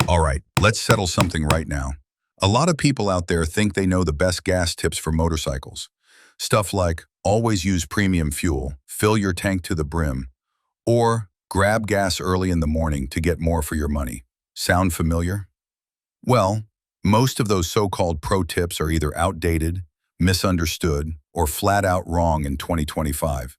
All right, let's settle something right now. A lot of people out there think they know the best gas tips for motorcycles. Stuff like always use premium fuel, fill your tank to the brim, or grab gas early in the morning to get more for your money. Sound familiar? Well, most of those so-called pro tips are either outdated, misunderstood, or flat out wrong in 2025.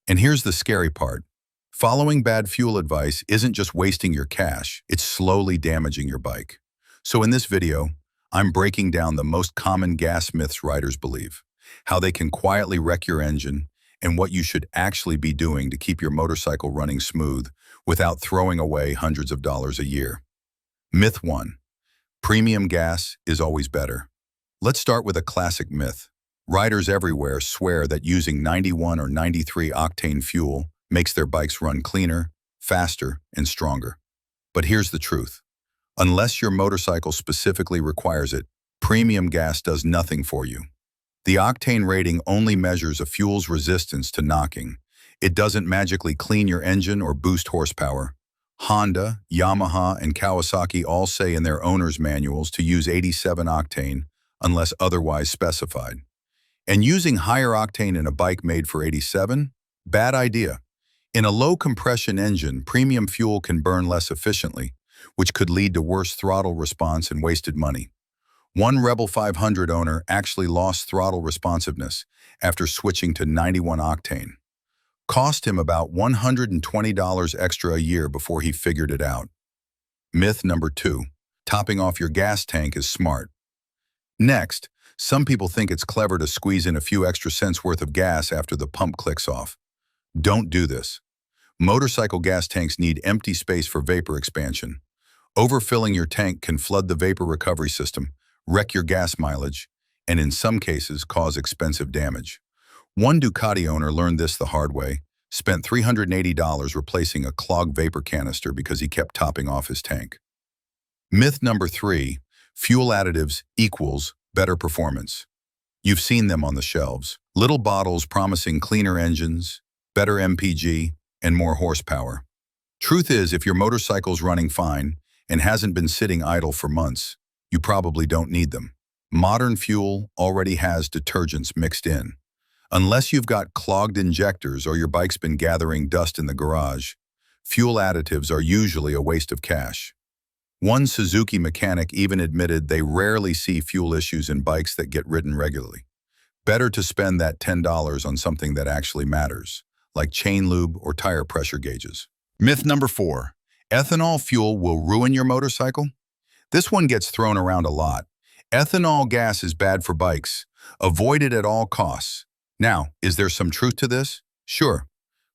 And here's the scary part. Following bad fuel advice isn't just wasting your cash, it's slowly damaging your bike. So in this video, I'm breaking down the most common gas myths riders believe, how they can quietly wreck your engine, and what you should actually be doing to keep your motorcycle running smooth without throwing away hundreds of dollars a year. Myth 1. Premium gas is always better. Let's start with a classic myth. Riders everywhere swear that using 91 or 93 octane fuel makes their bikes run cleaner, faster, and stronger. But here's the truth. Unless your motorcycle specifically requires it, premium gas does nothing for you. The octane rating only measures a fuel's resistance to knocking. It doesn't magically clean your engine or boost horsepower. Honda, Yamaha, and Kawasaki all say in their owner's manuals to use 87 octane unless otherwise specified. And using higher octane in a bike made for 87? Bad idea. In a low-compression engine, premium fuel can burn less efficiently, which could lead to worse throttle response and wasted money. One Rebel 500 owner actually lost throttle responsiveness after switching to 91 octane. Cost him about $120 extra a year before he figured it out. Myth number 2. Topping off your gas tank is smart. Next, some people think it's clever to squeeze in a few extra cents worth of gas after the pump clicks off. Don't do this. Motorcycle gas tanks need empty space for vapor expansion. Overfilling your tank can flood the vapor recovery system, wreck your gas mileage, and in some cases cause expensive damage. One Ducati owner learned this the hard way, spent $380 replacing a clogged vapor canister because he kept topping off his tank. Myth number 3, fuel additives equals better performance. You've seen them on the shelves. Little bottles promising cleaner engines, better MPG, and more horsepower. Truth is, if your motorcycle's running fine and hasn't been sitting idle for months, you probably don't need them. Modern fuel already has detergents mixed in. Unless you've got clogged injectors or your bike's been gathering dust in the garage, fuel additives are usually a waste of cash. One Suzuki mechanic even admitted they rarely see fuel issues in bikes that get ridden regularly. Better to spend that $10 on something that actually matters, like chain lube or tire pressure gauges. Myth number 4. Ethanol fuel will ruin your motorcycle? This one gets thrown around a lot. Ethanol gas is bad for bikes. Avoid it at all costs. Now, is there some truth to this? Sure.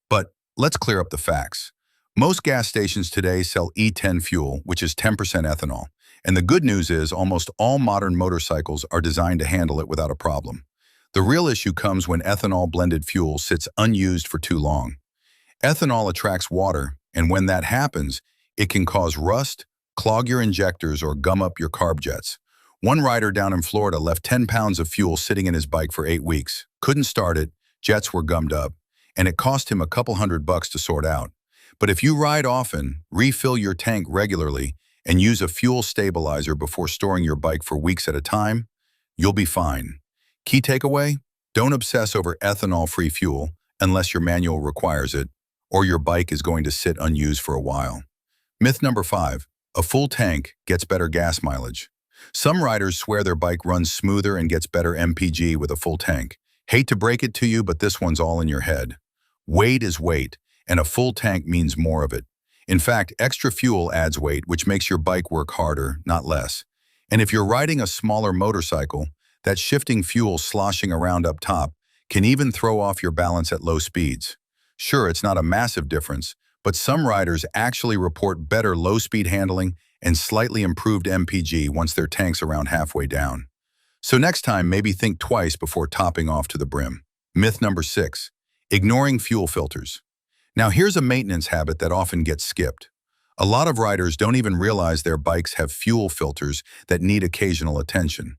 But let's clear up the facts. Most gas stations today sell E10 fuel, which is 10% ethanol. And the good news is almost all modern motorcycles are designed to handle it without a problem. The real issue comes when ethanol-blended fuel sits unused for too long. Ethanol attracts water, and when that happens, it can cause rust, clog your injectors, or gum up your carb jets. One rider down in Florida left 10 pounds of fuel sitting in his bike for 8 weeks. Couldn't start it, jets were gummed up, and it cost him a couple $100 to sort out. But if you ride often, refill your tank regularly, and use a fuel stabilizer before storing your bike for weeks at a time, you'll be fine. Key takeaway? Don't obsess over ethanol-free fuel unless your manual requires it, or your bike is going to sit unused for a while. Myth number 5. A full tank gets better gas mileage. Some riders swear their bike runs smoother and gets better MPG with a full tank. Hate to break it to you, but this one's all in your head. Weight is weight, and a full tank means more of it. In fact, extra fuel adds weight, which makes your bike work harder, not less. And if you're riding a smaller motorcycle, that shifting fuel sloshing around up top can even throw off your balance at low speeds. Sure, it's not a massive difference, but some riders actually report better low-speed handling and slightly improved MPG once their tank's around halfway down. So next time, maybe think twice before topping off to the brim. Myth number 6. Ignoring fuel filters. Now here's a maintenance habit that often gets skipped. A lot of riders don't even realize their bikes have fuel filters that need occasional attention.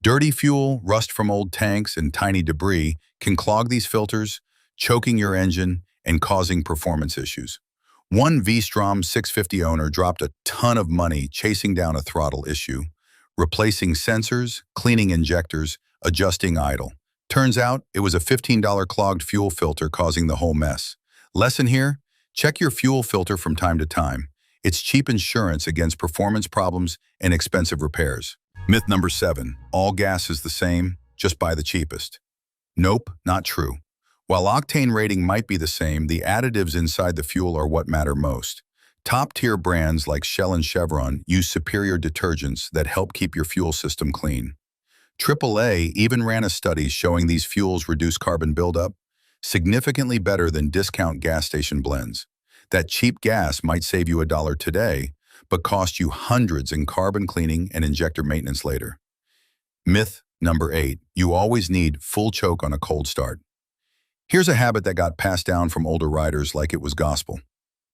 Dirty fuel, rust from old tanks, and tiny debris can clog these filters, choking your engine and causing performance issues. One V-Strom 650 owner dropped a ton of money chasing down a throttle issue, replacing sensors, cleaning injectors, adjusting idle. Turns out it was a $15 clogged fuel filter causing the whole mess. Lesson here: check your fuel filter from time to time. It's cheap insurance against performance problems and expensive repairs. Myth number 7, all gas is the same, just buy the cheapest. Nope, not true. While octane rating might be the same, the additives inside the fuel are what matter most. Top-tier brands like Shell and Chevron use superior detergents that help keep your fuel system clean. AAA even ran a study showing these fuels reduce carbon buildup, significantly better than discount gas station blends. That cheap gas might save you $1 today, but cost you hundreds in carbon cleaning and injector maintenance later. Myth number 8, you always need full choke on a cold start. Here's a habit that got passed down from older riders like it was gospel.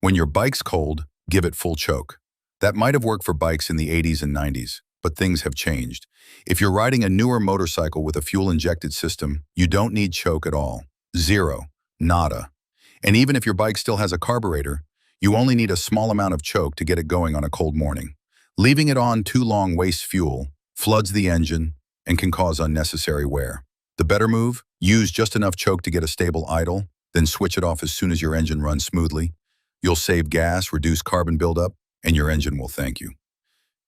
When your bike's cold, give it full choke. That might have worked for bikes in the 80s and 90s, but things have changed. If you're riding a newer motorcycle with a fuel-injected system, you don't need choke at all. Zero. Nada. And even if your bike still has a carburetor, you only need a small amount of choke to get it going on a cold morning. Leaving it on too long wastes fuel, floods the engine, and can cause unnecessary wear. The better move? Use just enough choke to get a stable idle, then switch it off as soon as your engine runs smoothly. You'll save gas, reduce carbon buildup, and your engine will thank you.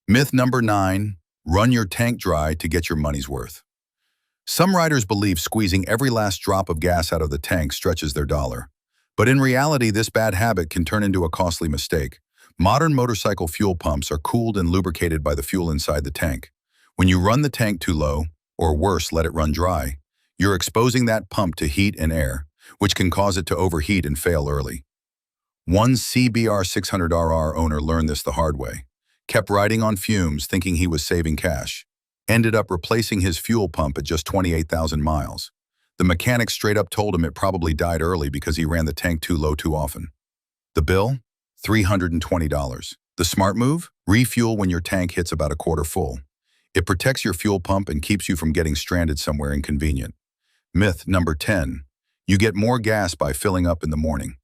Myth number 9, run your tank dry to get your money's worth. Some riders believe squeezing every last drop of gas out of the tank stretches their dollar. But in reality, this bad habit can turn into a costly mistake. Modern motorcycle fuel pumps are cooled and lubricated by the fuel inside the tank. When you run the tank too low, or worse, let it run dry, you're exposing that pump to heat and air, which can cause it to overheat and fail early. One CBR 600RR owner learned this the hard way. Kept riding on fumes thinking he was saving cash. Ended up replacing his fuel pump at just 28,000 miles. The mechanic straight up told him it probably died early because he ran the tank too low too often. The bill? $320. The smart move? Refuel when your tank hits about a quarter full. It protects your fuel pump and keeps you from getting stranded somewhere inconvenient. Myth number 10. You get more gas by filling up in the morning.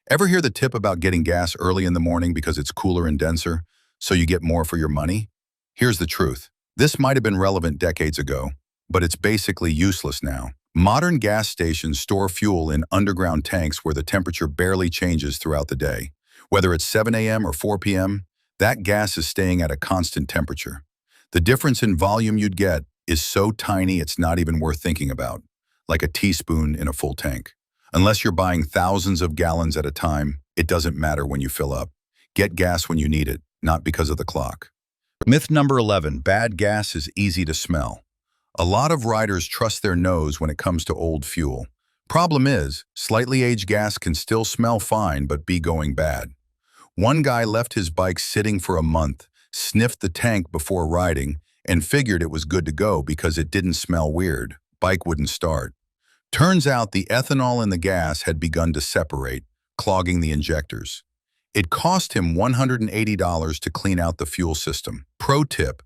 Ever hear the tip about getting gas early in the morning because it's cooler and denser, so you get more for your money? Here's the truth. This might have been relevant decades ago, but it's basically useless now. Modern gas stations store fuel in underground tanks where the temperature barely changes throughout the day. Whether it's 7 a.m. or 4 p.m., that gas is staying at a constant temperature. The difference in volume you'd get is so tiny it's not even worth thinking about, like a teaspoon in a full tank. Unless you're buying thousands of gallons at a time, it doesn't matter when you fill up. Get gas when you need it, not because of the clock. Myth number 11, bad gas is easy to smell. A lot of riders trust their nose when it comes to old fuel. Problem is, slightly aged gas can still smell fine but be going bad. One guy left his bike sitting for a month, sniffed the tank before riding, and figured it was good to go because it didn't smell weird. Bike wouldn't start. Turns out the ethanol in the gas had begun to separate, clogging the injectors. It cost him $180 to clean out the fuel system. Pro tip: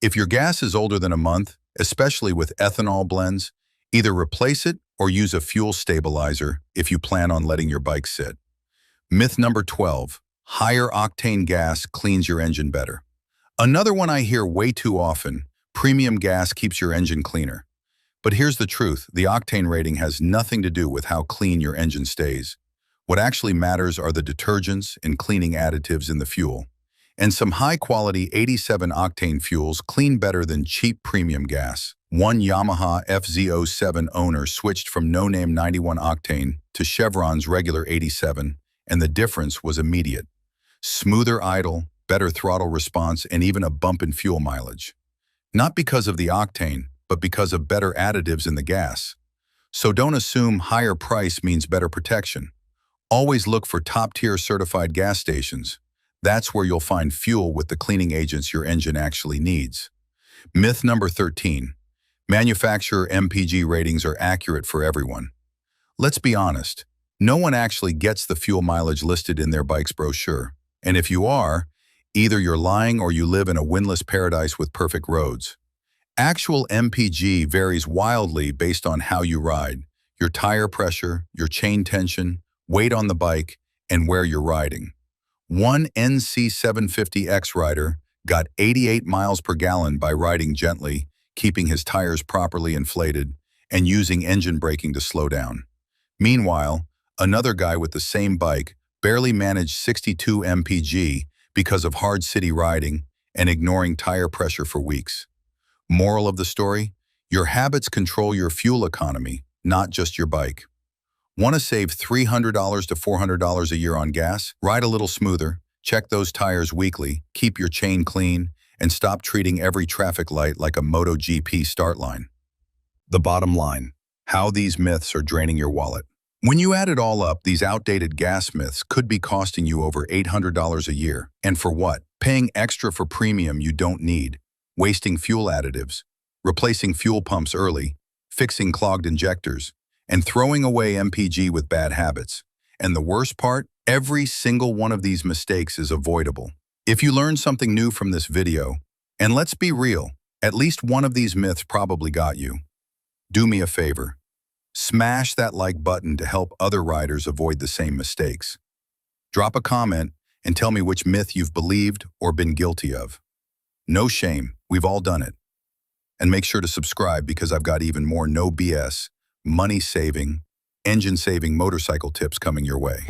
if your gas is older than a month, especially with ethanol blends, either replace it or use a fuel stabilizer if you plan on letting your bike sit. Myth number 12, higher octane gas cleans your engine better. Another one I hear way too often, premium gas keeps your engine cleaner. But here's the truth, the octane rating has nothing to do with how clean your engine stays. What actually matters are the detergents and cleaning additives in the fuel. And some high-quality 87 octane fuels clean better than cheap premium gas. One Yamaha FZ07 owner switched from no-name 91 octane to Chevron's regular 87, and the difference was immediate. Smoother idle, better throttle response, and even a bump in fuel mileage. Not because of the octane, but because of better additives in the gas. So don't assume higher price means better protection. Always look for top-tier certified gas stations. That's where you'll find fuel with the cleaning agents your engine actually needs. Myth number 13. Manufacturer MPG ratings are accurate for everyone. Let's be honest, no one actually gets the fuel mileage listed in their bike's brochure. And if you are, either you're lying or you live in a windless paradise with perfect roads. Actual MPG varies wildly based on how you ride, your tire pressure, your chain tension, weight on the bike, and where you're riding. One NC750X rider got 88 miles per gallon by riding gently, keeping his tires properly inflated, and using engine braking to slow down. Meanwhile, another guy with the same bike barely managed 62 mpg because of hard city riding and ignoring tire pressure for weeks. Moral of the story? Your habits control your fuel economy, not just your bike. Want to save $300 to $400 a year on gas? Ride a little smoother, check those tires weekly, keep your chain clean, and stop treating every traffic light like a MotoGP start line. The bottom line: how these myths are draining your wallet. When you add it all up, these outdated gas myths could be costing you over $800 a year. And for what? Paying extra for premium you don't need, wasting fuel additives, replacing fuel pumps early, fixing clogged injectors, and throwing away MPG with bad habits. And the worst part? Every single one of these mistakes is avoidable. If you learned something new from this video, and let's be real, at least one of these myths probably got you, do me a favor. Smash that like button to help other riders avoid the same mistakes. Drop a comment and tell me which myth you've believed or been guilty of. No shame, we've all done it. And make sure to subscribe because I've got even more no BS, money-saving, engine-saving motorcycle tips coming your way.